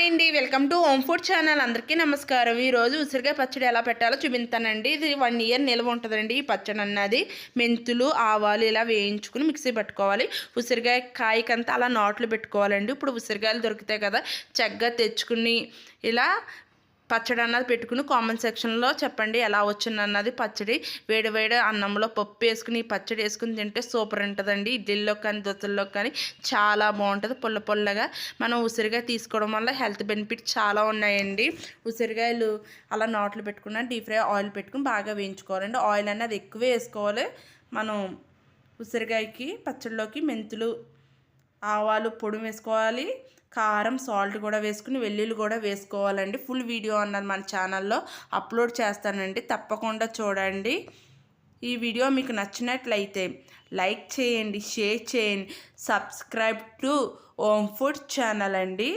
Hi అండి, welcome to home food channel. అందరికీ నమస్కారం. ఈరోజు ఉసిరికాయ పచ్చడి ఎలా పెట్టాలో చూపిస్తానండి. ఇది 1 ఇయర్ నిల్వ ఉంటుందండి. ఈ పచ్చడి అన్నది మెంతులు, ఆవాలు ఇలా వేయించుకుని మిక్సీ పెట్టుకోవాలి. ఉసిరికాయ కాయకంతా అలా నాట్లు పెట్టుకోవాలండి. ఇప్పుడు ఉసిరికాయలు దొరుకుతాయి కదా, చక్కగా తెచ్చుకుని ఇలా పచ్చడి అన్నది పెట్టుకుని కామెంట్ సెక్షన్లో చెప్పండి ఎలా వచ్చిందన్నది. పచ్చడి వేడి వేడి అన్నంలో పప్పు వేసుకుని పచ్చడి వేసుకుని తింటే సూపర్ ఉంటుందండి. ఇడ్లీలో కానీ దోశల్లో కానీ చాలా బాగుంటుంది. పుల్ల పుల్లగా మనం ఉసిరికాయ తీసుకోవడం వల్ల హెల్త్ బెనిఫిట్ చాలా ఉన్నాయండి. ఉసిరికాయలు అలా నాట్లు పెట్టుకున్న డీప్ ఫ్రై ఆయిల్ పెట్టుకుని బాగా వేయించుకోవాలండి. ఆయిల్ అన్నది ఎక్కువ వేసుకోవాలి. మనం ఉసిరికాయకి పచ్చడిలోకి మెంతులు, ఆవాలు పొడి వేసుకోవాలి, కారం, సాల్ట్ కూడా వేసుకుని వెల్లుల్లి కూడా వేసుకోవాలండి. ఫుల్ వీడియో అన్నది మన ఛానల్లో అప్లోడ్ చేస్తానండి, తప్పకుండా చూడండి. ఈ వీడియో మీకు నచ్చినట్లయితే లైక్ చేయండి, షేర్ చేయండి, subscribe to home food channel అండి.